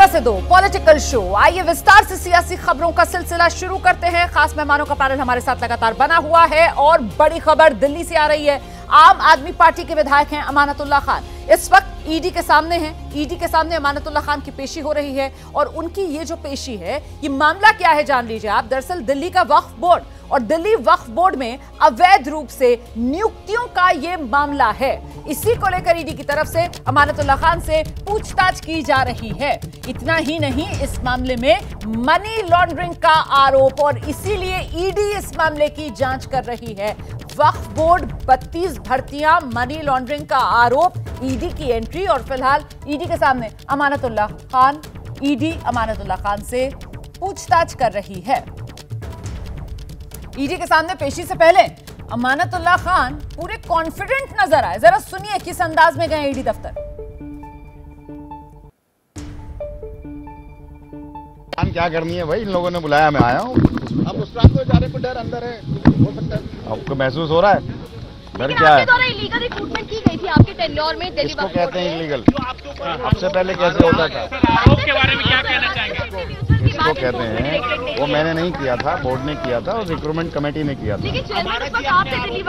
11 से 2 political show. आइए विस्तार से सियासी खबरों का सिलसिला शुरू करते हैं। खास मेहमानों का पैनल हमारे साथ लगातार बना हुआ है और बड़ी खबर दिल्ली से आ रही है। आम आदमी पार्टी के विधायक हैं अमानतुल्लाह खान, इस वक्त ईडी के सामने हैं। ईडी के सामने अमानतुल्लाह खान की पेशी हो रही है और उनकी ये जो पेशी है, ये मामला क्या है जान लीजिए आप। दरअसल दिल्ली का वक्फ बोर्ड और दिल्ली वक्फ बोर्ड में अवैध रूप से नियुक्तियों का ये मामला है। इसी को लेकर ईडी की तरफ से अमानतुल्लाह खान से पूछताछ की जा रही है। इतना ही नहीं, इस मामले में मनी लॉन्ड्रिंग का आरोप और इसीलिए ईडी इस मामले की जांच कर रही है। वक्फ बोर्ड 32 भर्तियां, मनी लॉन्ड्रिंग का आरोप, ईडी की एंट्री और फिलहाल ईडी के सामने अमानतुल्लाह खान। ईडी अमानतुल्लाह खान से पूछताछ कर रही है। ईडी के सामने पेशी से पहले अमानतुल्लाह खान पूरे कॉन्फिडेंट नजर आए। जरा सुनिए किस अंदाज में गए ईडी दफ्तर। क्या करनी है भाई, इन लोगों ने बुलाया, मैं आया हूँ। आप उस रात को जाने को डर अंदर है, हो सकता है आपको महसूस हो रहा है? डर क्या है? इलीगल रिक्रूटमेंट की गई थी आपके टेन्योर में दिल्ली इसको कहते हैं इलीगल। आपसे पहले कैसे होता था? आरोप के बारे में क्या कहना चाहेंगे? इसको कहते हैं, वो मैंने नहीं किया था, बोर्ड ने किया था और रिक्रूटमेंट कमेटी ने किया था।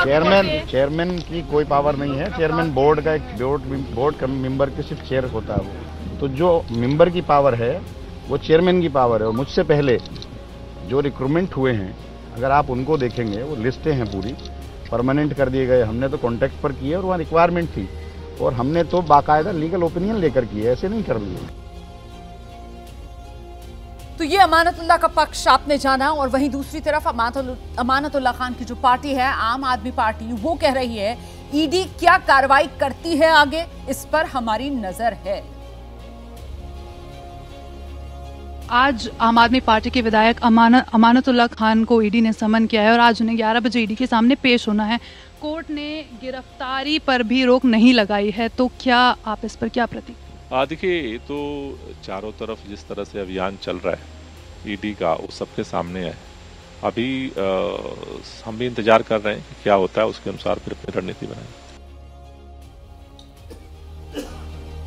चेयरमैन की कोई पावर नहीं है। चेयरमैन बोर्ड का एक बोर्ड मेंबर के सिर्फ चेयर होता है वो। तो जो मेंबर की पावर है वो चेयरमैन की पावर है। और मुझसे पहले जो रिक्रूटमेंट हुए हैं, अगर आप उनको देखेंगे, वो लिस्टें हैं पूरी, परमानेंट कर दिए गए। हमने तो कॉन्ट्रैक्ट पर किए और वहाँ रिक्वायरमेंट थी और हमने तो बाकायदा लीगल ओपिनियन लेकर किए, ऐसे नहीं कर लिए। तो ये अमानतुल्लाह का पक्ष आपने जाना और वहीं दूसरी तरफ अमानतुल्लाह खान की जो पार्टी है, आम आदमी पार्टी, वो कह रही है ईडी क्या कार्रवाई करती है आगे, इस पर हमारी नजर है। आज आम आदमी पार्टी के विधायक अमानतुल्लाह खान को ईडी ने समन किया है और आज उन्हें 11 बजे ईडी के सामने पेश होना है। कोर्ट ने गिरफ्तारी पर भी रोक नहीं लगाई है, तो क्या आप इस पर क्या प्रतिक्रिया? देखिए, ये तो चारों तरफ जिस तरह से अभियान चल रहा है ईडी का, वो सबके सामने है। अभी हम भी इंतजार कर रहे हैं कि क्या होता है, उसके अनुसार फिर अपनी रणनीति बनाएं।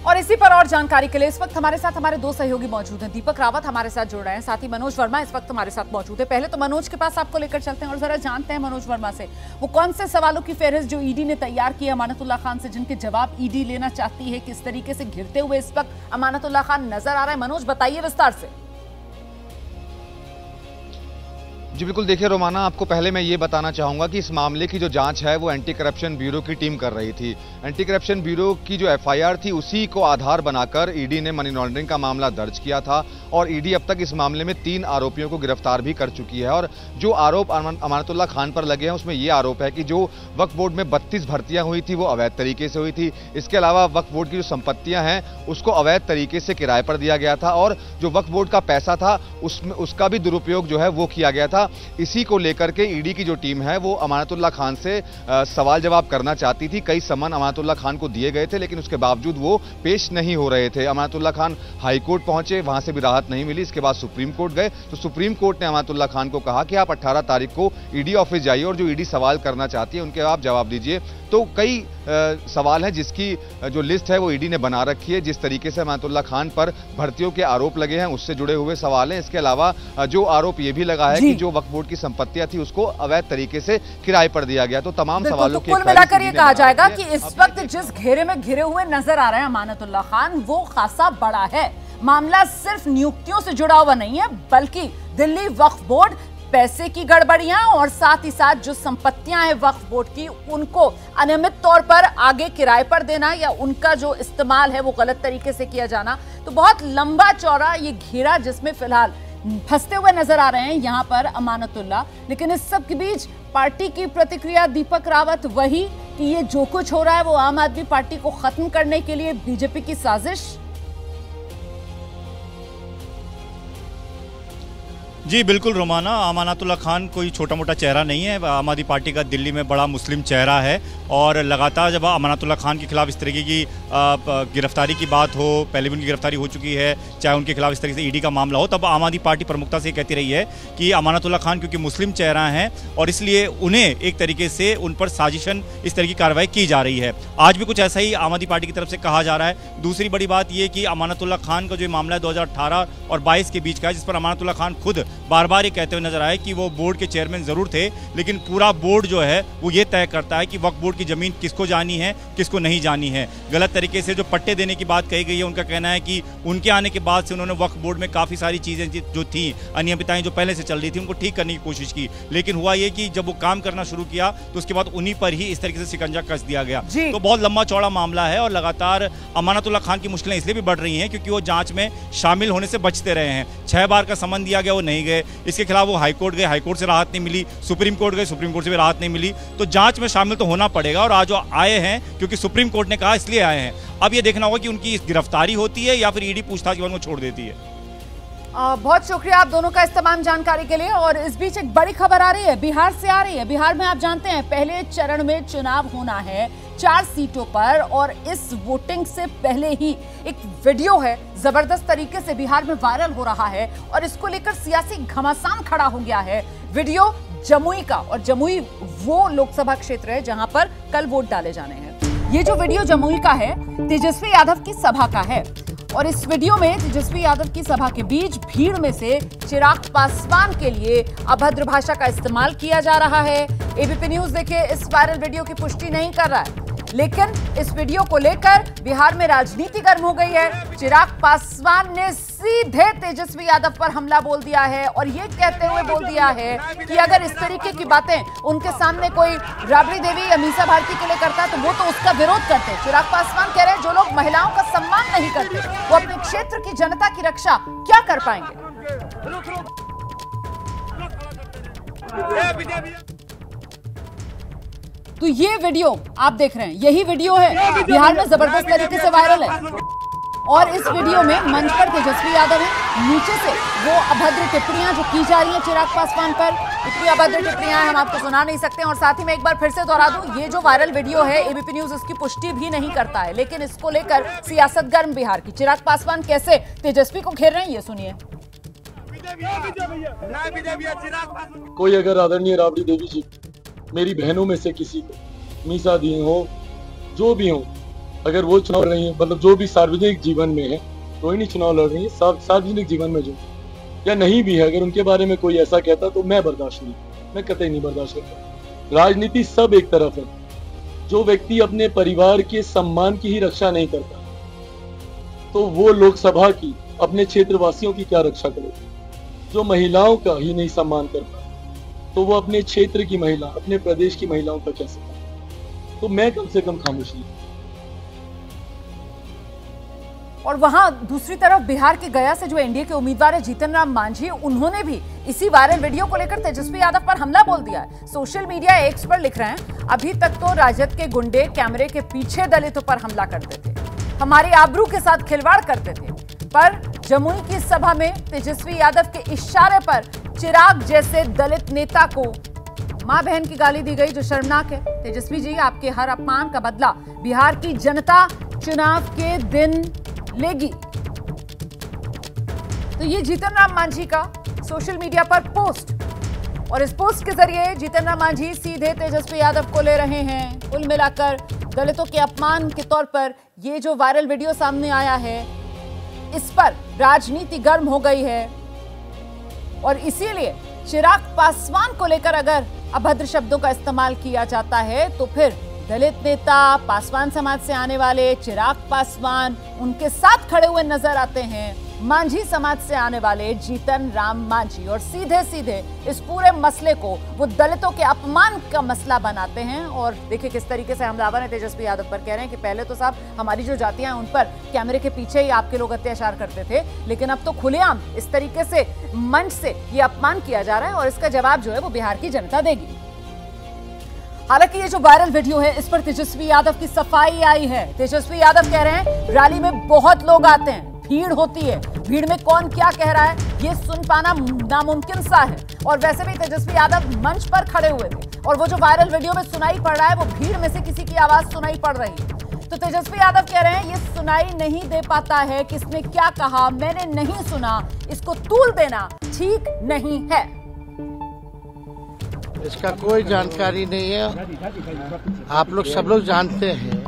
और इसी पर और जानकारी के लिए इस वक्त हमारे साथ हमारे दो सहयोगी मौजूद हैं। दीपक रावत हमारे साथ जुड़ रहे हैं, साथ ही मनोज वर्मा इस वक्त हमारे साथ मौजूद है। पहले तो मनोज के पास आपको लेकर चलते हैं और जरा जानते हैं मनोज वर्मा से वो कौन से सवालों की फेहरिस्त जो ईडी ने तैयार की है अमानतुल्लाह खान से, जिनके जवाब ईडी लेना चाहती है, किस तरीके से घिरते हुए इस वक्त अमानतुल्लाह खान नजर आ रहा है। मनोज, बताइए विस्तार से। जी बिल्कुल, देखिए रोमाना, आपको पहले मैं ये बताना चाहूँगा कि इस मामले की जो जांच है वो एंटी करप्शन ब्यूरो की टीम कर रही थी। एंटी करप्शन ब्यूरो की जो एफआईआर थी उसी को आधार बनाकर ईडी ने मनी लॉन्ड्रिंग का मामला दर्ज किया था और ईडी अब तक इस मामले में 3 आरोपियों को गिरफ्तार भी कर चुकी है। और जो आरोप अमानतुल्लाह खान पर लगे हैं उसमें ये आरोप है कि जो वक्फ बोर्ड में 32 भर्तियाँ हुई थी वो अवैध तरीके से हुई थी। इसके अलावा वक्फ बोर्ड की जो संपत्तियाँ हैं उसको अवैध तरीके से किराए पर दिया गया था और जो वक्फ बोर्ड का पैसा था उसमें उसका भी दुरुपयोग जो है वो किया गया था। इसी को लेकर के ईडी की जो टीम है वो अमानतुल्लाह खान से सवाल जवाब करना चाहती थी। कई सम्मन अमानतुल्लाह खान को दिए गए थे लेकिन उसके बावजूद वो पेश नहीं हो रहे थे। अमानतुल्लाह खान हाई कोर्ट पहुंचे, वहां से भी राहत नहीं मिली। इसके बाद सुप्रीम कोर्ट गए तो सुप्रीम कोर्ट ने अमानतुल्लाह खान को कहा कि आप 18 तारीख को ईडी ऑफिस जाइए और जो ईडी सवाल करना चाहती है उनके आप जवाब दीजिए। तो कई सवाल हैं जिसकी जो लिस्ट है वो ईडी ने बना रखी है। जिस तरीके से अमानतुल्लाह खान पर भर्तियों के आरोप लगे हैं उससे जुड़े हुए सवाल हैं। इसके अलावा जो आरोप ये भी लगा है कि जो वक्फ बोर्ड की संपत्तियां थी उसको अवैध तरीके से किराए पर दिया गया। तो तमाम सवालों के कुल मिलाकर ये कहा जाएगा कि इस वक्त जिस घेरे में घिरे हुए नजर आ रहे हैं अमानतुल्लाह खान, वो खासा बड़ा है। मामला सिर्फ नियुक्तियों से जुड़ा हुआ नहीं है, बल्कि दिल्ली वक्फ बोर्ड, पैसे की गड़बड़ियां और साथ ही साथ जो संपत्तियां हैं वक्फ बोर्ड की, उनको अनियमित तौर पर आगे किराए पर देना या उनका जो इस्तेमाल है वो गलत तरीके से किया जाना। तो बहुत लंबा चौड़ा ये घेरा जिसमें फिलहाल फंसते हुए नजर आ रहे हैं यहां पर अमानतुल्लाह। लेकिन इस सब के बीच पार्टी की प्रतिक्रिया दीपक रावत वही कि ये जो कुछ हो रहा है वो आम आदमी पार्टी को खत्म करने के लिए बीजेपी की साजिश। जी बिल्कुल रोमाना, अमानतुल्लाह खान कोई छोटा मोटा चेहरा नहीं है। आम आदमी पार्टी का दिल्ली में बड़ा मुस्लिम चेहरा है और लगातार जब अमानतुल्लाह खान के खिलाफ इस तरीके की गिरफ्तारी की बात हो, पहले भी उनकी गिरफ्तारी हो चुकी है, चाहे उनके खिलाफ इस तरीके से ईडी का मामला हो, तब आम आदमी पार्टी प्रमुखता से कहती रही है कि अमानतुल्लाह खान क्योंकि मुस्लिम चेहरा हैं और इसलिए उन्हें एक तरीके से उन पर साजिशन इस तरह की कार्रवाई की जा रही है। आज भी कुछ ऐसा ही आम आदमी पार्टी की तरफ से कहा जा रहा है। दूसरी बड़ी बात यह कि अमानतुल्लाह खान का जो मामला है 2018 और 22 के बीच का है, जिस पर अमानतुल्लाह खान खुद बार बार ये कहते हुए नजर आए कि वो बोर्ड के चेयरमैन जरूर थे, लेकिन पूरा बोर्ड जो है वो ये तय करता है कि वक्फ बोर्ड की जमीन किसको जानी है, किसको नहीं जानी है। गलत तरीके से जो पट्टे देने की बात कही गई है, उनका कहना है कि उनके आने के बाद से उन्होंने वक्फ बोर्ड में काफी सारी चीजें जो थी, अनियमितताएं जो पहले से चल रही थी, उनको ठीक करने की कोशिश की, लेकिन हुआ ये कि जब वो काम करना शुरू किया तो उसके बाद उन्हीं पर ही इस तरीके से शिकंजा कस दिया गया। तो बहुत लंबा चौड़ा मामला है और लगातार अमानतुल्लाह खान की मुश्किलें इसलिए भी बढ़ रही हैं क्योंकि वो जांच में शामिल होने से बचते रहे हैं। 6 बार का समन दिया गया, वो नहीं गए। इसके खिलाफ वो हाईकोर्ट गए, हाईकोर्ट से राहत नहीं मिली, सुप्रीम कोर्ट गए, सुप्रीम कोर्ट से भी राहत नहीं मिली। तो जांच में शामिल तो होना पड़ेगा और आज वो आए हैं क्योंकि सुप्रीम कोर्ट ने कहा, इसलिए आए हैं। अब ये देखना होगा कि उनकी गिरफ्तारी होती है या फिर ईडी पूछताछ के बाद उनको छोड़ देती है। बहुत शुक्रिया आप दोनों का इस तमाम जानकारी के लिए। और इस बीच एक बड़ी खबर आ रही है, बिहार से आ रही है। बिहार में आप जानते हैं पहले चरण में चुनाव होना है 4 सीटों पर, और इस वोटिंग से पहले ही एक वीडियो है जबरदस्त तरीके से बिहार में वायरल हो रहा है और इसको लेकर सियासी घमासान खड़ा हो गया है। वीडियो जमुई का, और जमुई वो लोकसभा क्षेत्र है जहां पर कल वोट डाले जाने हैं। ये जो वीडियो जमुई का है तेजस्वी यादव की सभा का है, और इस वीडियो में तेजस्वी यादव की सभा के बीच भीड़ में से चिराग पासवान के लिए अभद्र भाषा का इस्तेमाल किया जा रहा है। एबीपी न्यूज देखिए इस वायरल वीडियो की पुष्टि नहीं कर रहा है, लेकिन इस वीडियो को लेकर बिहार में राजनीति गर्म हो गई है। चिराग पासवान ने सीधे तेजस्वी यादव पर हमला बोल दिया है और ये कहते हुए बोल दिया है कि अगर इस तरीके की बातें उनके सामने कोई राबड़ी देवी या मीसा भारती के लिए करता है तो वो तो उसका विरोध करते हैं। चिराग पासवान कह रहे हैं जो लोग महिलाओं का सम्मान नहीं करते वो अपने क्षेत्र की जनता की रक्षा क्या कर पाएंगे। तो ये वीडियो आप देख रहे हैं, यही वीडियो है बिहार में जबरदस्त तरीके से वायरल है, और इस वीडियो में मंच पर तेजस्वी यादव है, नीचे से वो अभद्र टिप्पणियां जो की जा रही है चिराग पासवान पर, इतनी अभद्र टिप्पणियां हम आपको सुना नहीं सकते। और साथ ही में एक बार फिर से दोहरा दूं, ये जो वायरल वीडियो है एबीपी न्यूज इसकी पुष्टि भी नहीं करता है, लेकिन इसको लेकर सियासत गर्म बिहार की। चिराग पासवान कैसे तेजस्वी को घेर रहे हैं ये सुनिए। कोई अगर आदरणीय राबड़ी देवी जी मेरी बहनों में से किसी को मीसा दी हो, जो भी हो, अगर वो चुनाव लड़ रही है, मतलब जो भी सार्वजनिक जीवन में है, कोई नहीं चुनाव लड़ रही है, सार्वजनिक जीवन में जो या नहीं भी है, अगर उनके बारे में कोई ऐसा कहता तो मैं बर्दाश्त नहीं, मैं कतई नहीं बर्दाश्त करता। राजनीति सब एक तरफ है, जो व्यक्ति अपने परिवार के सम्मान की ही रक्षा नहीं करता तो वो लोकसभा की अपने क्षेत्रवासियों की क्या रक्षा करेगा। जो महिलाओं का ही नहीं सम्मान करता तो वो अपने क्षेत्र की महिला, अपने प्रदेश की महिलाओं का कैसे। तो मैं कम से कम खामोश नहीं। और वहां दूसरी तरफ बिहार के गया से जो एनडीए के उम्मीदवार है जीतन राम मांझी, उन्होंने भी इसी वायरल वीडियो को लेकर तेजस्वी यादव पर हमला बोल दिया है। सोशल मीडिया एक्स पर लिख रहे हैं, अभी तक तो राजद के गुंडे कैमरे के पीछे दलितों पर हमला करते थे, हमारी आबरू के साथ खिलवाड़ करते थे, पर जमुई की सभा में तेजस्वी यादव के इशारे पर चिराग जैसे दलित नेता को मां बहन की गाली दी गई, जो शर्मनाक है। तेजस्वी जी, आपके हर अपमान का बदला बिहार की जनता चुनाव के दिन लेगी। तो ये जीतन राम मांझी का सोशल मीडिया पर पोस्ट, और इस पोस्ट के जरिए जीतन राम मांझी सीधे तेजस्वी यादव को ले रहे हैं। कुल मिलाकर दलितों के अपमान के तौर पर ये जो वायरल वीडियो सामने आया है, इस पर राजनीति गर्म हो गई है, और इसीलिए चिराग पासवान को लेकर अगर अभद्र शब्दों का इस्तेमाल किया जाता है तो फिर दलित नेता, पासवान समाज से आने वाले चिराग पासवान, उनके साथ खड़े हुए नजर आते हैं मांझी समाज से आने वाले जीतन राम मांझी, और सीधे सीधे इस पूरे मसले को वो दलितों के अपमान का मसला बनाते हैं। और देखिए किस तरीके से हमलावर है तेजस्वी यादव पर, कह रहे हैं कि पहले तो साहब हमारी जो जातियां हैं उन पर कैमरे के पीछे ही आपके लोग अत्याचार करते थे, लेकिन अब तो खुलेआम इस तरीके से मंच से ये अपमान किया जा रहा है, और इसका जवाब जो है वो बिहार की जनता देगी। हालांकि ये जो वायरल वीडियो है इस पर तेजस्वी यादव की सफाई आई है। तेजस्वी यादव कह रहे हैं रैली में बहुत लोग आते हैं, भीड़ होती है, भीड़ में कौन क्या कह रहा है ये सुन पाना नामुमकिन सा है। और वैसे भी तेजस्वी यादव मंच पर खड़े हुए थे और वो जो वायरल वीडियो में सुनाई पड़ रहा है वो भीड़ में से किसी की आवाज सुनाई पड़ रही है। तो तेजस्वी यादव कह रहे हैं ये सुनाई नहीं दे पाता है, किसने क्या कहा मैंने नहीं सुना, इसको तूल देना ठीक नहीं है। इसका कोई जानकारी नहीं है। आप लोग सब लोग जानते हैं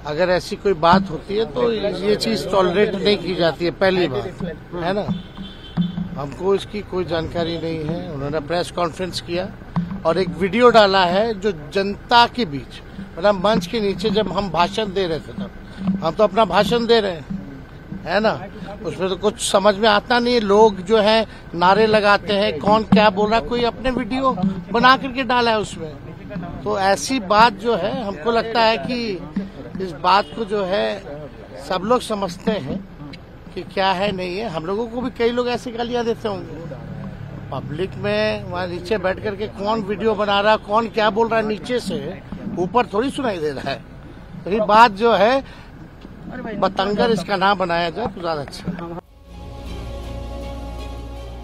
अगर ऐसी कोई बात होती है तो ये चीज टॉलरेट नहीं की जाती है, पहली बात है ना। हमको इसकी कोई जानकारी नहीं है। उन्होंने प्रेस कॉन्फ्रेंस किया और एक वीडियो डाला है जो जनता के बीच, मतलब मंच के नीचे जब हम भाषण दे रहे थे, तब हम तो अपना भाषण दे रहे हैं है ना, उसमें तो कुछ समझ में आता नहीं है। लोग जो है नारे लगाते हैं, कौन क्या बोल रहा, कोई अपने वीडियो बना करके डाला है उसमें। तो ऐसी बात जो है हमको लगता है कि इस बात को जो है सब लोग समझते हैं कि क्या है नहीं है। हम लोगों को भी कई लोग ऐसी गालियां देते होंगे पब्लिक में, वहाँ नीचे बैठ करके कौन वीडियो बना रहा, कौन क्या बोल रहा है नीचे से, ऊपर थोड़ी सुनाई दे रहा है। तो ये बात जो है बतंगर इसका नाम बनाया जाए तो ज्यादा अच्छा।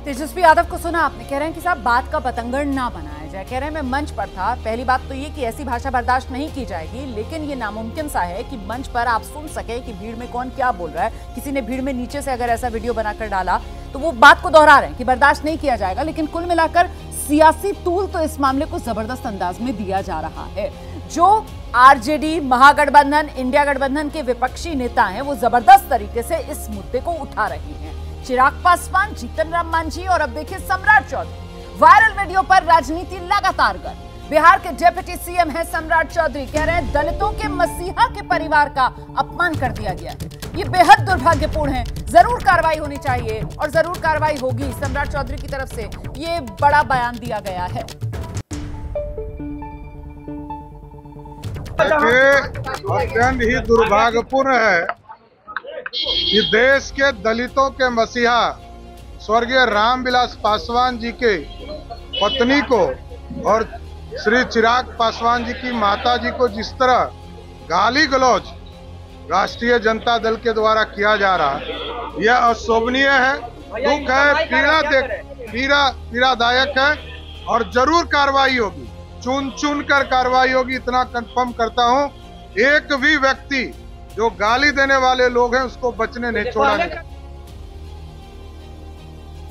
तेजस्वी यादव को सुना आपने, कह रहे हैं कि साहब बात का बतंगड़ ना बनाया जाए। कह रहे हैं मैं मंच पर था, पहली बात तो ये कि ऐसी भाषा बर्दाश्त नहीं की जाएगी, लेकिन ये नामुमकिन सा है कि मंच पर आप सुन सके कि भीड़ में कौन क्या बोल रहा है। किसी ने भीड़ में नीचे से अगर ऐसा वीडियो बनाकर डाला तो वो बात को दोहरा रहे हैं कि बर्दाश्त नहीं किया जाएगा। लेकिन कुल मिलाकर सियासी तूल तो इस मामले को जबरदस्त अंदाज में दिया जा रहा है। जो आरजेडी, महागठबंधन, इंडिया गठबंधन के विपक्षी नेता हैं वो जबरदस्त तरीके से इस मुद्दे को उठा रहे हैं। चिराग पासवान, जीतन राम मांझी और अब देखिए सम्राट चौधरी। वायरल वीडियो पर राजनीति लगातार गर्म। बिहार के डिप्टी सीएम हैं सम्राट चौधरी, कह रहे हैं दलितों के मसीहा के परिवार का अपमान कर दिया गया है, ये बेहद दुर्भाग्यपूर्ण है, जरूर कार्रवाई होनी चाहिए और जरूर कार्रवाई होगी। सम्राट चौधरी की तरफ से ये बड़ा बयान दिया गया है। अत्यंत ही दुर्भाग्यपूर्ण है कि देश के दलितों के मसीहा स्वर्गीय रामविलास पासवान जी के पत्नी को और श्री चिराग पासवान जी की माता जी को जिस तरह गाली गलौज राष्ट्रीय जनता दल के द्वारा किया जा रहा है, यह अशोभनीय है, दुख है, पीड़ादायक है और जरूर कार्रवाई होगी, चुन कर कार्रवाई होगी। इतना कंफर्म करता हूं, एक भी व्यक्ति जो गाली देने वाले लोग हैं उसको बचने नहीं छोड़ा जाएगा।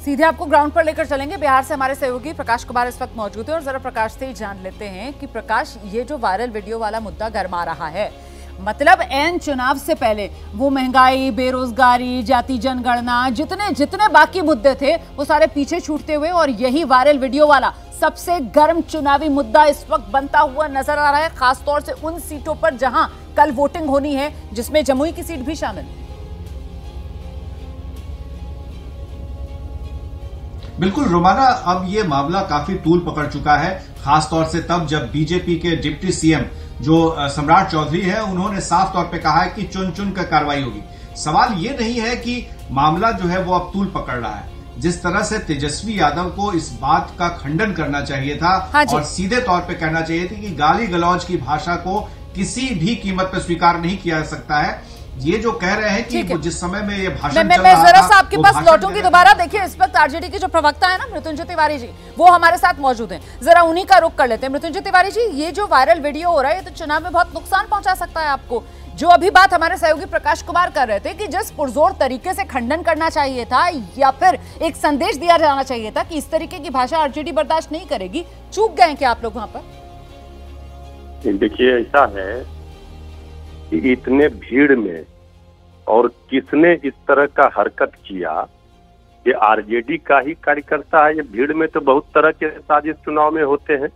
सीधे आपको ग्राउंड पर लेकर चलेंगे। बिहार से हमारे सहयोगी प्रकाश कुमार इस वक्त मौजूद है और जरा प्रकाश से ही जान लेते हैं कि प्रकाश, ये जो वायरल वीडियो वाला मुद्दा गरमा रहा है, मतलब एन चुनाव से पहले वो महंगाई, बेरोजगारी, जाति जनगणना, जितने बाकी मुद्दे थे वो सारे पीछे छूटते हुए और यही वायरल वीडियो वाला सबसे गर्म चुनावी मुद्दा इस वक्त बनता हुआ नजर आ रहा है, खासतौर से उन सीटों पर जहां कल वोटिंग होनी है, जिसमें जमुई की सीट भी शामिल है। बिल्कुल रोमाना, अब ये मामला काफी तूल पकड़ चुका है, खासतौर से तब जब बीजेपी के डिप्टी सीएम जो सम्राट चौधरी है उन्होंने साफ तौर पे कहा है कि चुन कर कार्रवाई होगी। सवाल ये नहीं है कि मामला जो है वो अब तूल पकड़ रहा है, जिस तरह से तेजस्वी यादव को इस बात का खंडन करना चाहिए था और सीधे तौर पे कहना चाहिए था कि गाली गलौज की भाषा को किसी भी कीमत पर स्वीकार नहीं किया जा सकता है। ये जो कह रहे हैं कि जिस समय में ये भाषण मैं जरा सा आपके पास लौटूंगी दोबारा। देखिए इस वक्त आरजेडी के जो प्रवक्ता है ना मृत्युंजय तिवारी जी, वो हमारे साथ मौजूद हैं, जरा उन्हीं का रुख कर लेते हैं। मृत्युंजय तिवारी जी, ये जो वायरल वीडियो हो रहा है ये तो चुनाव में बहुत नुकसान पहुंचा सकता है आपको। जो अभी बात हमारे सहयोगी प्रकाश कुमार कर रहे थे कि जिस पुरजोर तरीके से खंडन करना चाहिए था या फिर एक संदेश दिया जाना चाहिए था कि इस तरीके की भाषा आरजेडी बर्दाश्त नहीं करेगी, चूक गए क्या आप लोग वहां पर? देखिए ऐसा है कि इतने भीड़ में और किसने इस तरह का हरकत किया, ये आरजेडी का ही कार्यकर्ता है। ये भीड़ में तो बहुत तरह के साजिश चुनाव में होते हैं।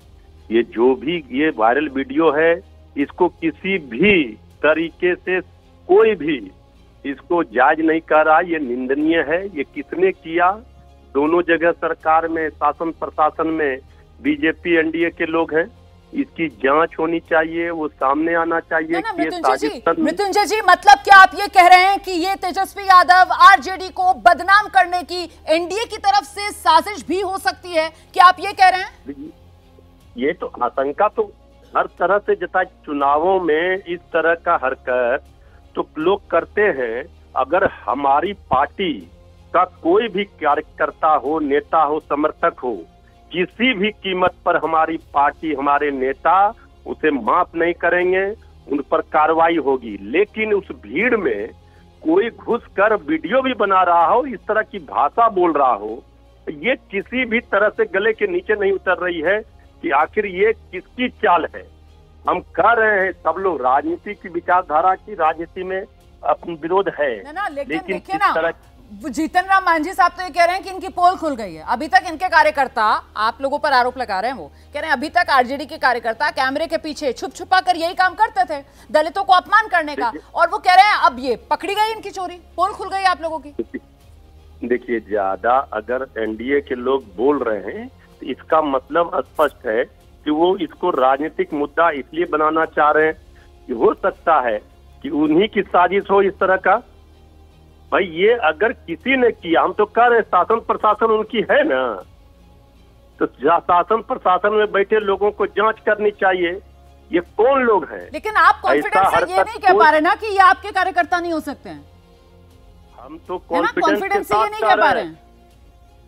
ये जो भी ये वायरल वीडियो है, इसको किसी भी तरीके से कोई भी इसको जायज नहीं कर रहा, ये निंदनीय है। ये किसने किया, दोनों जगह सरकार में, शासन प्रशासन में बीजेपी एनडीए के लोग हैं, इसकी जांच होनी चाहिए, वो सामने आना चाहिए। मृत्युंजय जी, मतलब क्या आप ये कह रहे हैं कि ये तेजस्वी यादव आरजेडी को बदनाम करने की एनडीए की तरफ से साजिश भी हो सकती है, क्या आप ये कह रहे हैं? ये तो आशंका तो हर तरह से जता, चुनावों में इस तरह का हरकत तो लोग करते हैं। अगर हमारी पार्टी का कोई भी कार्यकर्ता हो, नेता हो, समर्थक हो, किसी भी कीमत पर हमारी पार्टी, हमारे नेता उसे माफ नहीं करेंगे, उन पर कार्रवाई होगी। लेकिन उस भीड़ में कोई घुसकर वीडियो भी बना रहा हो, इस तरह की भाषा बोल रहा हो, ये किसी भी तरह से गले के नीचे नहीं उतर रही है कि आखिर ये किसकी चाल है। हम कह रहे हैं सब लोग राजनीति की विचारधारा की राजनीति में अपना विरोध है, लेकिन देखिए ना, जीतन राम मांझी साहब तो ये कह रहे हैं कि इनकी पोल खुल गई है। अभी तक इनके कार्यकर्ता, आप लोगों पर आरोप लगा रहे हैं, वो कह रहे हैं अभी तक आरजेडी के कार्यकर्ता कैमरे के पीछे छुप छुपा कर यही काम करते थे, दलितों को अपमान करने का, और वो कह रहे हैं अब ये पकड़ी गई इनकी चोरी, पोल खुल गई आप लोगों की। देखिए, ज्यादा अगर एनडीए के लोग बोल रहे हैं तो इसका मतलब स्पष्ट है कि वो इसको राजनीतिक मुद्दा इसलिए बनाना चाह रहे हैं कि हो सकता है कि उन्हीं की साजिश हो इस तरह का। भाई ये अगर किसी ने किया, हम तो कह रहे हैं शासन प्रशासन उनकी है ना, तो शासन प्रशासन में बैठे लोगों को जांच करनी चाहिए ये कौन लोग हैं। लेकिन आप कॉन्फिडेंस से ये नहीं कह पा रहे ना कि ये आपके कार्यकर्ता नहीं हो सकते हैं। हम तो कॉन्फिडेंस से नहीं कह पा रहे हैं,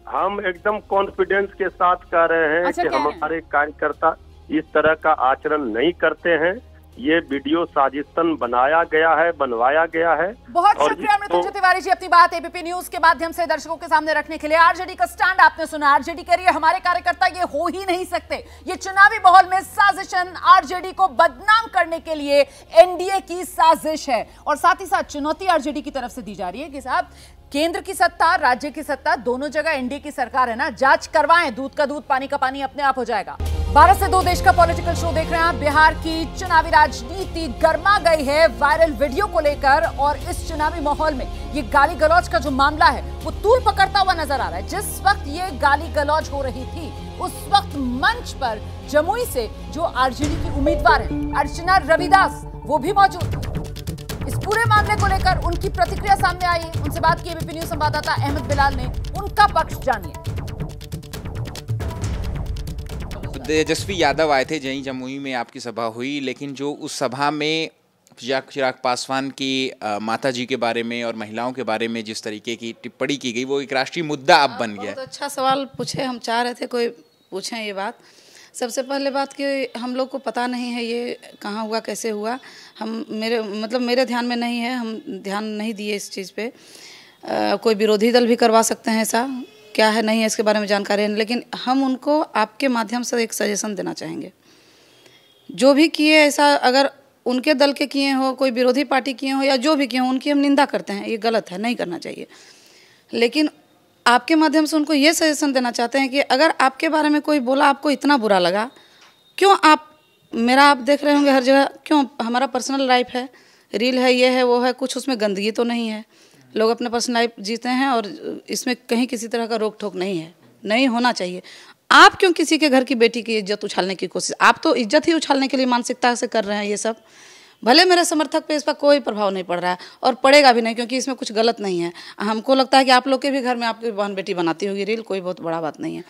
हम एकदम कॉन्फिडेंस के साथ कह रहे हैं कि हमारे कार्यकर्ता इस तरह का आचरण नहीं करते हैं। ये वीडियो साजिशन बनाया गया है, बनवाया गया है। बहुत शुक्रिया मृत्युंजय तिवारी जी, अपनी बात एबीपी न्यूज के माध्यम से दर्शकों के सामने रखने के लिए। आरजेडी का स्टैंड आपने सुना, आरजेडी कह रही है हमारे कार्यकर्ता ये हो ही नहीं सकते, ये चुनावी माहौल में साजिशन, आरजेडी को बदनाम करने के लिए एनडीए की साजिश है। और साथ ही साथ चुनौती आरजेडी की तरफ से दी जा रही है कि साहब केंद्र की सत्ता, राज्य की सत्ता, दोनों जगह एनडीए की सरकार है ना, जांच करवाएं, दूध का दूध पानी का पानी अपने आप हो जाएगा। 12 से 2 देश का पॉलिटिकल शो देख रहे हैं आप। बिहार की चुनावी राजनीति गर्मा गई है वायरल वीडियो को लेकर, और इस चुनावी माहौल में ये गाली गलौज का जो मामला है वो तूल पकड़ता हुआ नजर आ रहा है। जिस वक्त ये गाली गलौज हो रही थी उस वक्त मंच पर जमुई से जो आरजेडी की उम्मीदवार है अर्चना रविदास, वो भी मौजूद थी। इस पूरे मामले को लेकर उनकी प्रतिक्रिया सामने आई, उनसे बात की एबीपी न्यूज संवाददाता अहमद बिलाल ने, उनका पक्ष जानिए। तेजस्वी यादव आए थे, जमुई में आपकी सभा हुई, लेकिन जो उस सभा में चिराग पासवान की माता जी के बारे में और महिलाओं के बारे में जिस तरीके की टिप्पणी की गई, वो एक राष्ट्रीय मुद्दा अब बन गया। बहुत अच्छा सवाल पूछे, हम चाह रहे थे कोई पूछें ये बात। सबसे पहले बात कि हम लोग को पता नहीं है ये कहाँ हुआ, कैसे हुआ, मेरे ध्यान में नहीं है, हम ध्यान नहीं दिए इस चीज़ पे। कोई विरोधी दल भी करवा सकते हैं ऐसा, क्या है नहीं है इसके बारे में जानकारी है, लेकिन हम उनको आपके माध्यम से एक सजेशन देना चाहेंगे। जो भी किए ऐसा, अगर उनके दल के किए हो, कोई विरोधी पार्टी किए हो या जो भी किए हो, उनकी हम निंदा करते हैं, ये गलत है, नहीं करना चाहिए। लेकिन आपके माध्यम से उनको ये सजेशन देना चाहते हैं कि अगर आपके बारे में कोई बोला, आपको इतना बुरा लगा, क्यों आप देख रहे होंगे हर जगह, क्यों हमारा पर्सनल लाइफ है, रील है, ये है, वो है, कुछ उसमें गंदगी तो नहीं है, लोग अपने पर्सनल लाइफ जीते हैं और इसमें कहीं किसी तरह का रोक टोक नहीं है, नहीं होना चाहिए। आप क्यों किसी के घर की बेटी की इज्जत उछालने की कोशिश, आप तो इज्जत ही उछालने के लिए मानसिकता से कर रहे हैं ये सब। भले मेरे समर्थक पे इसका कोई प्रभाव नहीं पड़ रहा है और पड़ेगा भी नहीं, क्योंकि इसमें कुछ गलत नहीं है। हमको लगता है कि आप लोग के भी घर में आपकी बहन बेटी बनाती होगी रील, कोई बहुत बड़ा बात नहीं है।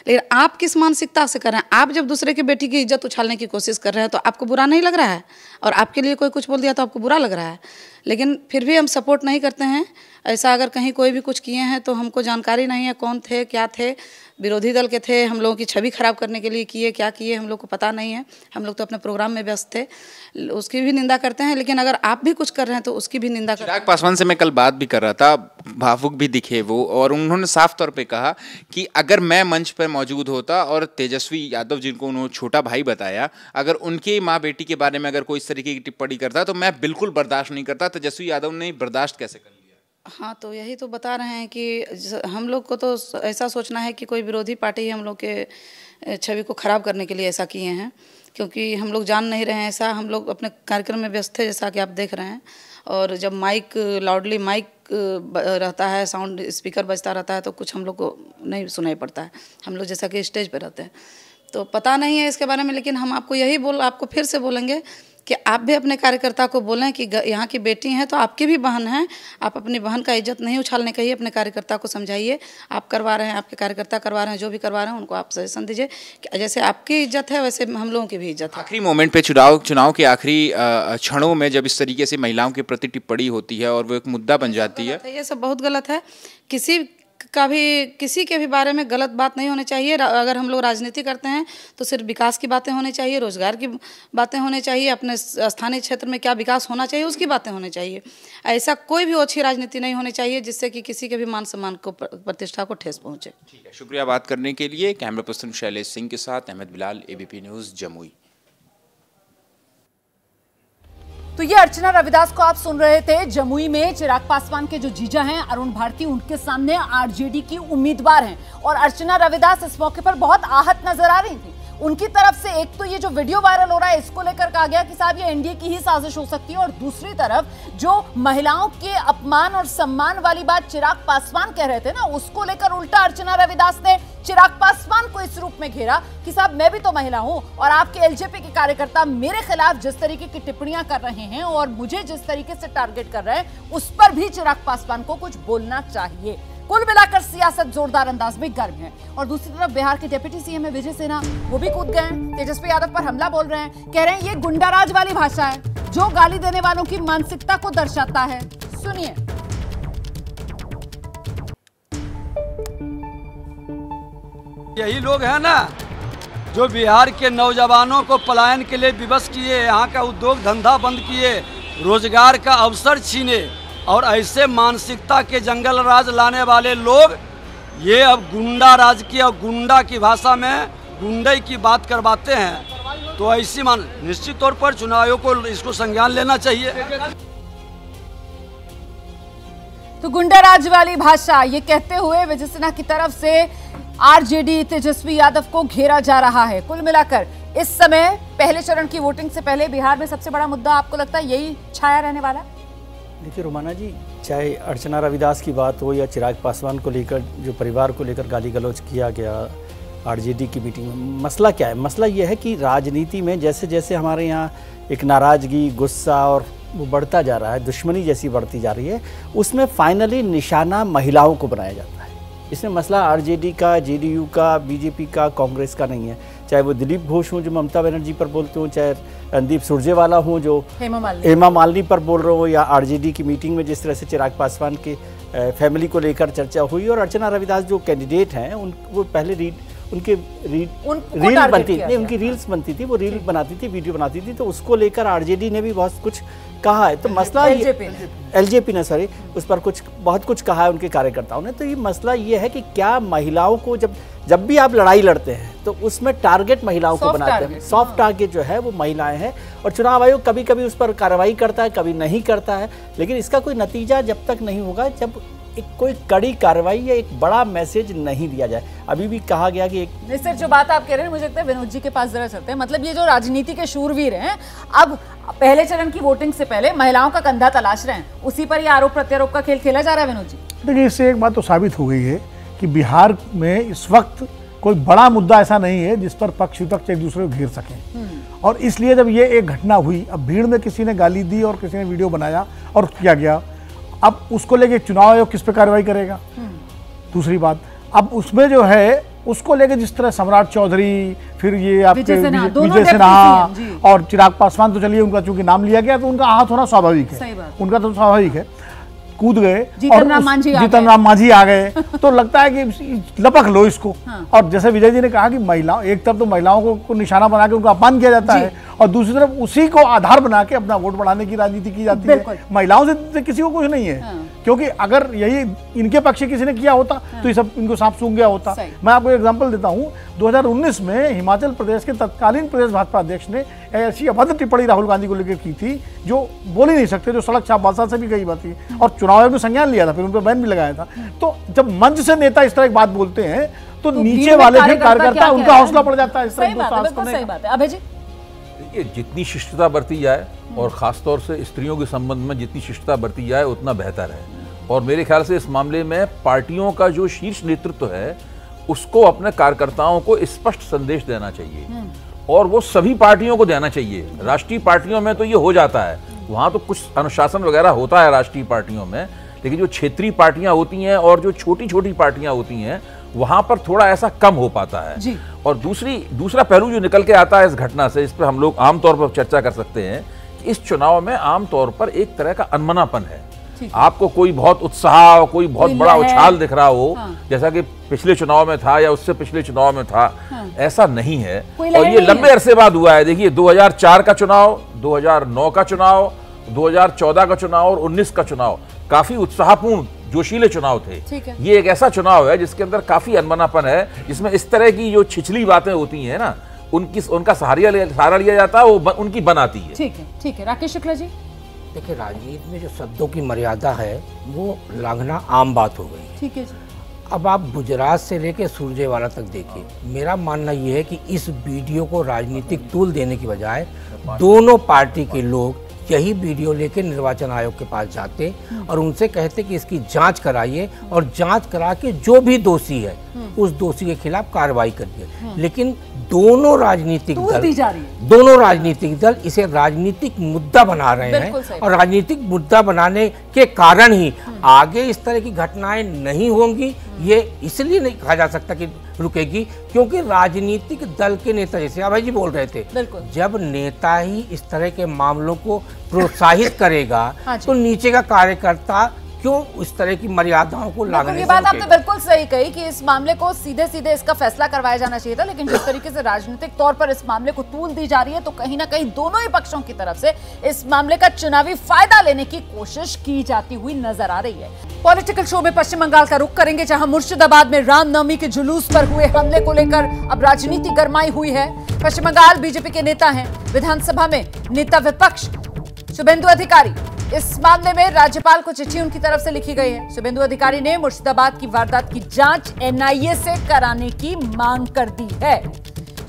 लेकिन आप किस मानसिकता से कर रहे हैं? आप जब दूसरे की बेटी की इज्जत उछालने की कोशिश कर रहे हैं तो आपको बुरा नहीं लग रहा है, और आपके लिए कोई कुछ बोल दिया तो आपको बुरा लग रहा है। लेकिन फिर भी हम सपोर्ट नहीं करते हैं ऐसा। अगर कहीं कोई भी कुछ किए हैं तो हमको जानकारी नहीं है कौन थे, क्या थे, विरोधी दल के थे, हम लोगों की छवि खराब करने के लिए किए, क्या किए हम लोग को पता नहीं है। हम लोग तो अपने प्रोग्राम में व्यस्त थे, उसकी भी निंदा करते हैं। लेकिन अगर आप भी कुछ कर रहे हैं तो उसकी भी निंदा करते हैं। चिराग पासवान से मैं कल बात भी कर रहा था, भावुक भी दिखे वो, और उन्होंने साफ तौर पे कहा कि अगर मैं मंच पर मौजूद होता और तेजस्वी यादव जिनको उन्होंने छोटा भाई बताया, अगर उनके माँ बेटी के बारे में अगर कोई इस तरीके की टिप्पणी करता तो मैं बिल्कुल बर्दाश्त नहीं करता। तेजस्वी यादव ने बर्दाश्त कैसे कर लिया? हाँ, तो यही तो बता रहे हैं कि हम लोग को तो ऐसा सोचना है कि कोई विरोधी पार्टी हम लोग के छवि को खराब करने के लिए ऐसा किए हैं, क्योंकि हम लोग जान नहीं रहे हैं ऐसा। हम लोग अपने कार्यक्रम में व्यस्त थे, जैसा कि आप देख रहे हैं, और जब माइक लाउडली माइक रहता है, साउंड स्पीकर बजता रहता है तो कुछ हम लोग को नहीं सुनाई पड़ता है, हम लोग जैसा कि स्टेज पे रहते हैं। तो पता नहीं है इसके बारे में, लेकिन हम आपको फिर से बोलेंगे कि आप भी अपने कार्यकर्ता को बोलें कि यहाँ की बेटी हैं तो आपकी भी बहन हैं, आप अपनी बहन का इज्जत नहीं उछालने कहिए, अपने कार्यकर्ता को समझाइए। आप करवा रहे हैं, आपके कार्यकर्ता करवा रहे हैं, जो भी करवा रहे हैं उनको आप सजेशन दीजिए कि जैसे आपकी इज्जत है वैसे हम लोगों की भी इज्जत है। आखिरी मोमेंट पे चुनाव के आखिरी क्षणों में जब इस तरीके से महिलाओं के प्रति टिप्पणी होती है और वो एक मुद्दा बन जाती है, ये सब बहुत गलत है। किसी के भी बारे में गलत बात नहीं होनी चाहिए। अगर हम लोग राजनीति करते हैं तो सिर्फ विकास की बातें होनी चाहिए, रोजगार की बातें होनी चाहिए, अपने स्थानीय क्षेत्र में क्या विकास होना चाहिए उसकी बातें होनी चाहिए। ऐसा कोई भी अच्छी राजनीति नहीं होनी चाहिए जिससे कि किसी के भी मान सम्मान को, प्रतिष्ठा को ठेस पहुंचे। ठीक है, शुक्रिया बात करने के लिए। कैमरा पर्सन शैलेश सिंह के साथ अहमद बिलाल, एबीपी न्यूज़, जमुई। तो ये अर्चना रविदास को आप सुन रहे थे। जमुई में चिराग पासवान के जो जीजा हैं अरुण भारती, उनके सामने आरजेडी की उम्मीदवार हैं और अर्चना रविदास इस मौके पर बहुत आहत नजर आ रही थी। उनकी तरफ से एक तो ये जो वीडियो वायरल हो रहा है इसको लेकर कहा गया कि साहब ये एनडीए की ही साजिश हो सकती है, और दूसरी तरफ जो महिलाओं के अपमान और सम्मान वाली बात चिराग पासवान कह रहे थे ना, उसको लेकर उल्टा अर्चना रविदास ने चिराग पासवान को इस रूप में घेरा कि साहब मैं भी तो महिला हूं और आपके एलजेपी के कार्यकर्ता मेरे खिलाफ जिस तरीके की टिप्पणियां कर रहे हैं और मुझे जिस तरीके से टारगेट कर रहे हैं उस पर भी चिराग पासवान को कुछ बोलना चाहिए। कुल मिलाकर सियासत जोरदार अंदाज में गर्म है। और दूसरी तरफ बिहार के डिप्टी सीएम है विजय सिन्हा, वो भी कूद गए हैं, तेजस्वी यादव पर हमला बोल रहे हैं, कह रहे हैं ये गुंडाराज वाली भाषा है जो गाली देने वालों की मानसिकता को दर्शाता है। सुनिए। यही लोग हैं ना जो बिहार के नौजवानों को पलायन के लिए विवश किए, यहाँ का उद्योग धंधा बंद किए, रोजगार का अवसर छीने और ऐसे मानसिकता के जंगल राज लाने वाले लोग ये अब गुंडा राज की और गुंडा की भाषा में गुंडई की बात करवाते हैं। तो ऐसी निश्चित तौर पर चुनाव आयोग को इसको संज्ञान लेना चाहिए। तो गुंडा राज वाली भाषा ये कहते हुए विजय सिन्हा की तरफ से आरजेडी तेजस्वी यादव को घेरा जा रहा है। कुल मिलाकर इस समय पहले चरण की वोटिंग से पहले बिहार में सबसे बड़ा मुद्दा आपको लगता है यही छाया रहने वाला? देखिए रोमाना जी, चाहे अर्चना रविदास की बात हो या चिराग पासवान को लेकर जो परिवार को लेकर गाली गलौज किया गया आरजेडी की मीटिंग में, मसला क्या है? मसला ये है कि राजनीति में जैसे जैसे हमारे यहाँ एक नाराजगी, गुस्सा और वो बढ़ता जा रहा है, दुश्मनी जैसी बढ़ती जा रही है, उसमें फाइनली निशाना महिलाओं को बनाया जाता है। इसमें मसला आरजेडी का, जेडीयू का, बीजेपी का, कांग्रेस का नहीं है। चाहे वो दिलीप घोष हों जो ममता बनर्जी पर बोलते हों, चाहे रणदीप सुरजेवाला हों जो हेमा मालिनी पर बोल रहे हो, या आरजेडी की मीटिंग में जिस तरह से चिराग पासवान के फैमिली को लेकर चर्चा हुई, और अर्चना रविदास जो कैंडिडेट हैं वो पहले रील बनती नहीं, उनकी रील्स बनती थी, वो रील बनाती थी, वीडियो बनाती थी, तो उसको लेकर आरजेडी ने भी बहुत कुछ कहा है। तो मसला एलजेपी ने सॉरी उस पर बहुत कुछ कहा है उनके कार्यकर्ताओं ने। तो ये मसला ये है कि क्या महिलाओं को जब भी आप लड़ाई लड़ते हैं तो उसमें टारगेट महिलाओं को बनाते हैं। सॉफ्ट टारगेट जो है वो महिलाएं हैं, और चुनाव आयोग कभी कभी उस पर कार्रवाई करता है, कभी नहीं करता है, लेकिन इसका कोई नतीजा जब तक नहीं होगा जब कोई कड़ी कार्रवाई या एक बड़ा मैसेज नहीं दिया जाए। अभी भी कहा गया कि सर जो बात आप कह रहे हैं मुझे लगता है विनोद जी के पास जरा चलते हैं। मतलब ये जो राजनीति के शूरवीर हैं अब पहले चरण की वोटिंग से पहले महिलाओं का कंधा तलाश रहे हैं, उसी पर ये आरोप प्रत्यारोप का खेल खेला जा रहा है। विनोद जी देखिए, इससे एक बात तो साबित हो गई है कि बिहार में इस वक्त कोई बड़ा मुद्दा ऐसा नहीं है जिस पर पक्ष विपक्ष एक दूसरे को घेर सकें, और इसलिए जब ये एक घटना हुई, अब भीड़ में किसी ने गाली दी और किसी ने वीडियो बनाया और किया गया, अब उसको लेके चुनाव आयोग किस पे कार्रवाई करेगा? दूसरी बात, अब उसमें जो है उसको लेके जिस तरह सम्राट चौधरी, फिर ये आपके विजय सिन्हा और चिराग पासवान, तो चलिए उनका चूंकि नाम लिया गया तो उनका आहत होना स्वाभाविक है, उनका तो स्वाभाविक है, कूद गए, जीतन राम मांझी आ गए तो लगता है कि लपक लो इसको। और जैसे विजय जी ने कहा कि महिलाओं, एक तरफ तो महिलाओं को निशाना बना के उनका अपमान किया जाता है और दूसरी तरफ उसी को आधार बना के अपना वोट बढ़ाने की राजनीति की जाती है। महिलाओं से किसी को कुछ नहीं है, क्योंकि अगर यही इनके पक्ष किसी ने किया होता तो ये सब इनको सांप सूंघ गया होता। मैं आपको एग्जांपल देता हूँ, 2019 में हिमाचल प्रदेश के तत्कालीन प्रदेश भाजपा अध्यक्ष ने ऐसी अभद्र टिप्पणी राहुल गांधी को लेकर की थी जो बोल ही नहीं सकते, जो सड़क छाप बादशाह से भी कही बात थी, और चुनाव आयोग ने संज्ञान लिया था, फिर उन पर बैन भी लगाया था। तो जब मंच से नेता इस तरह की बात बोलते हैं तो नीचे वाले भी कार्यकर्ता उनका हौसला बढ़ जाता है। सही बात है। अभय जी देखिए, जितनी शिष्टता बरती जाए और खासतौर से स्त्रियों के संबंध में जितनी शिष्टता बरती जाए उतना बेहतर है, और मेरे ख्याल से इस मामले में पार्टियों का जो शीर्ष नेतृत्व है उसको अपने कार्यकर्ताओं को स्पष्ट संदेश देना चाहिए, और वो सभी पार्टियों को देना चाहिए। राष्ट्रीय पार्टियों में तो ये हो जाता है, वहां तो कुछ अनुशासन वगैरह होता है राष्ट्रीय पार्टियों में, लेकिन जो क्षेत्रीय पार्टियां होती हैं और जो छोटी छोटी पार्टियां होती हैं वहां पर थोड़ा ऐसा कम हो पाता है जी। और दूसरा पहलू जो निकल के आता है इस घटना से, इस पर हम लोग आमतौर पर चर्चा कर सकते हैं कि इस चुनाव में आमतौर पर एक तरह का अनमनापन है। आपको कोई बहुत उत्साह, कोई बहुत बड़ा उछाल दिख रहा हो, जैसा कि पिछले चुनाव में था या उससे पिछले चुनाव में था, ऐसा नहीं है। और ये लंबे अरसे बाद हुआ है। देखिए 2004 का चुनाव, 2009 का चुनाव, 2014 का चुनाव और 19 का चुनाव काफी उत्साहपूर्ण जोशीले चुनाव थे। ये एक ऐसा चुनाव है जिसके अंदर काफी अनबनापन है, जिसमें इस तरह की जो छिछली बातें होती हैं ना, उनका सहारा लिया जाता है, वो उनकी बनाती है। ठीक है। राकेश शुक्ला जी, देखिए राजनीति में जो शब्दों की मर्यादा है वो लांघना आम बात हो गई। ठीक है जी। अब आप गुजरात से लेकर सुरजेवाला तक देखिए, मेरा मानना ये है कि इस वीडियो को राजनीतिक तूल देने की बजाय दोनों पार्टी के लोग यही वीडियो लेकर निर्वाचन आयोग के पास जाते और उनसे कहते कि इसकी जांच कराइए और जांच करा के जो भी दोषी है उस दोषी के खिलाफ कार्रवाई करिए। लेकिन दोनों राजनीतिक दल इसे राजनीतिक मुद्दा बना रहे हैं और राजनीतिक मुद्दा बनाने के कारण ही आगे इस तरह की घटनाएं नहीं होंगी। ये इसलिए नहीं कहा जा सकता कि रुकेगी क्योंकि राजनीतिक दल के नेता, जैसे अभय जी बोल रहे थे, जब नेता ही इस तरह के मामलों को प्रोत्साहित करेगा तो नीचे का कार्यकर्ता क्यों इस तरह की मर्यादाओं को लांघने से ये बात आपने बिल्कुल सही कही कि इस मामले को सीधे सीधे इसका फैसला करवाया जाना चाहिए था, लेकिन जिस तरीके से राजनीतिक तौर पर इस मामले को तूल दी जा रही है तो कहीं ना कहीं दोनों ही पक्षों की तरफ से इस मामले का चुनावी फायदा लेने की कोशिश की जाती हुई नजर आ रही है। पॉलिटिकल शो में पश्चिम बंगाल का रुख करेंगे, जहां मुर्शिदाबाद में रामनवमी के जुलूस पर हुए हमले को लेकर अब राजनीति गरमाई हुई है। पश्चिम बंगाल बीजेपी के नेता हैं, विधानसभा में नेता विपक्ष शुभेंदु अधिकारी, इस मामले में राज्यपाल को चिट्ठी उनकी तरफ से लिखी गई है। शुभेंदु अधिकारी ने मुर्शिदाबाद की वारदात की जांच एनआईए से कराने की मांग कर दी है।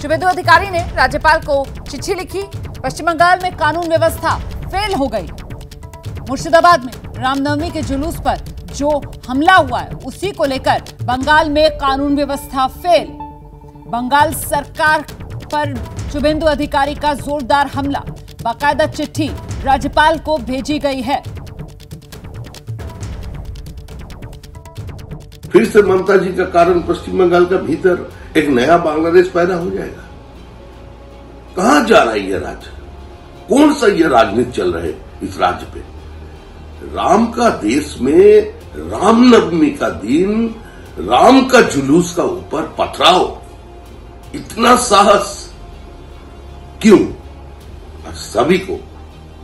शुभेंदु अधिकारी ने राज्यपाल को चिट्ठी लिखी। पश्चिम बंगाल में कानून व्यवस्था फेल हो गई। मुर्शिदाबाद में रामनवमी के जुलूस पर जो हमला हुआ है उसी को लेकर बंगाल में कानून व्यवस्था फेल। बंगाल सरकार पर शुभेंदु अधिकारी का जोरदार हमला, बाकायदा चिट्ठी राज्यपाल को भेजी गई है। फिर से ममता जी का कारण पश्चिम बंगाल का भीतर एक नया बांग्लादेश पैदा हो जाएगा। कहां जा रहा है ये राज्य? कौन सा ये राजनीति चल रहे इस राज्य पे? राम का देश में रामनवमी का दिन राम का जुलूस का ऊपर पथराव, इतना साहस क्यों? सभी को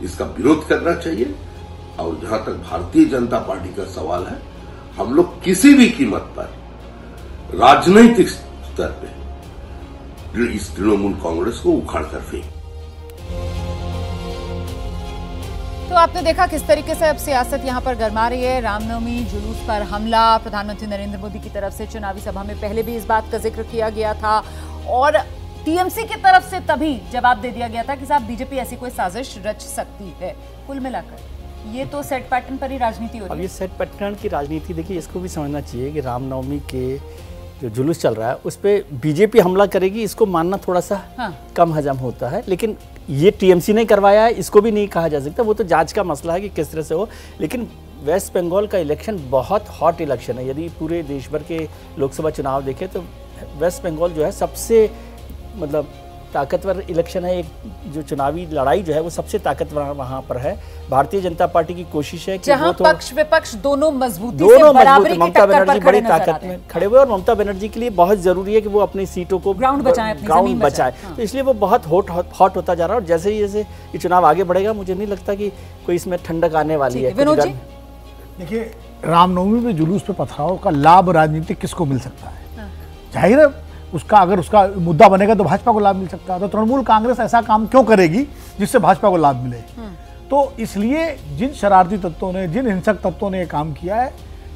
इसका विरोध करना चाहिए। और जहां तक भारतीय जनता पार्टी का सवाल है, हम लोग किसी भी कीमत पर राजनीतिक स्तर पे इस तृणमूल कांग्रेस को उखाड़ कर फेंक। तो आपने देखा किस तरीके से अब सियासत यहां पर गरमा रही है। रामनवमी जुलूस पर हमला, प्रधानमंत्री नरेंद्र मोदी की तरफ से चुनावी सभा में पहले भी इस बात का जिक्र किया गया था और टीएमसी की तरफ से तभी जवाब दे दिया गया था कि साहब बीजेपी ऐसी कोई साजिश रच सकती है। कुल मिलाकर ये तो सेट पैटर्न पर ही राजनीति हो रही है। अब ये सेट पैटर्न की राजनीति, देखिए इसको भी समझना चाहिए कि रामनवमी के जो जुलूस चल रहा है उस पर बीजेपी हमला करेगी, इसको मानना थोड़ा सा कम हजम होता है। लेकिन ये टीएमसी ने करवाया है, इसको भी नहीं कहा जा सकता। वो तो जांच का मसला है कि किस तरह से हो। लेकिन वेस्ट बंगाल का इलेक्शन बहुत हॉट इलेक्शन है। यदि पूरे देश भर के लोकसभा चुनाव देखें तो वेस्ट बंगाल जो है सबसे मतलब ताकतवर इलेक्शन है। एक जो चुनावी लड़ाई जो है वो सबसे ताकतवर वहां पर है। भारतीय जनता पार्टी की कोशिश है कि जहां पक्ष विपक्ष दोनों मजबूती से बराबरी की ममता टक्कर बनर्जी पर बड़ी ताकत में खड़े हुए और ममता बनर्जी के लिए बहुत जरूरी है कि वो अपनी सीटों को ग्राउंड बचाए। तो इसलिए वो बहुत हॉट होता जा रहा है। और जैसे ही जैसे ये चुनाव आगे बढ़ेगा, मुझे नहीं लगता कि कोई इसमें ठंडक आने वाली है। देखिए, रामनवमी में जुलूस पे पथराव का लाभ राजनीतिक किसको मिल सकता है? जाहिर है उसका अगर उसका मुद्दा बनेगा तो भाजपा को लाभ मिल सकता है। तो तृणमूल कांग्रेस ऐसा काम क्यों करेगी जिससे भाजपा को लाभ मिले? तो इसलिए जिन शरारती तत्वों ने, जिन हिंसक तत्वों ने ये काम किया है,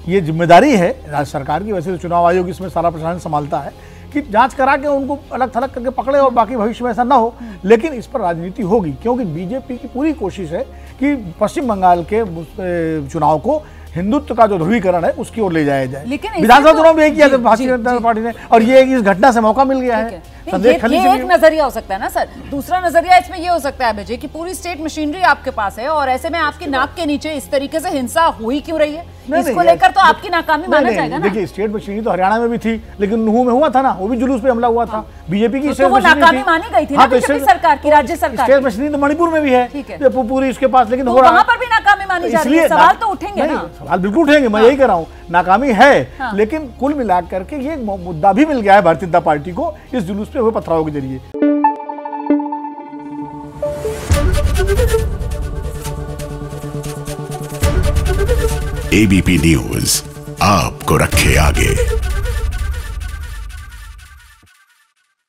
ये जिम्मेदारी है राज्य सरकार की। वैसे तो चुनाव आयोग इसमें सारा प्रशासन संभालता है कि जांच करा के उनको अलग थलग करके पकड़े और बाकी भविष्य में ऐसा ना हो। लेकिन इस पर राजनीति होगी क्योंकि बीजेपी की पूरी कोशिश है कि पश्चिम बंगाल के चुनाव को हिंदुत्व का जो ध्रुवीकरण है उसकी ओर ले जाया जाए। लेकिन विधानसभा चुनाव में यही किया भारतीय जनता पार्टी ने, और ये इस घटना से मौका मिल गया है। ये एक नजरिया हो सकता है ना सर। दूसरा नजरिया इसमें ये हो सकता है विजय कि पूरी स्टेट मशीनरी आपके पास है और ऐसे में आपकी नाक के नीचे इस तरीके से हिंसा हुई क्यों रही है, इसको लेकर तो आपकी नाकामी माना जाएगा ना। देखिए स्टेट मशीनरी तो हरियाणा में भी थी, लेकिन नूह में हुआ था ना, वो भी जुलूस पे हमला हुआ था। बीजेपी की तो वो नाकामी मानी गई थी ना बीजेपी सरकार की, राज्य सरकार। स्टेट मशीनरी तो मणिपुर में भी है पूरी उसके पास, लेकिन हो रहा है वहां पर भी नाकामी मानी जा रही है। सवाल तो उठेंगे ना, सवाल बिल्कुल उठेंगे, मैं यही कह रहा हूँ नाकामी है। लेकिन कुल मिलाकर के ये मुद्दा भी मिल गया है भारतीय जनता पार्टी को इस जुलूस पे हुए पथराव के जरिए। एबीपी न्यूज आपको रखे आगे।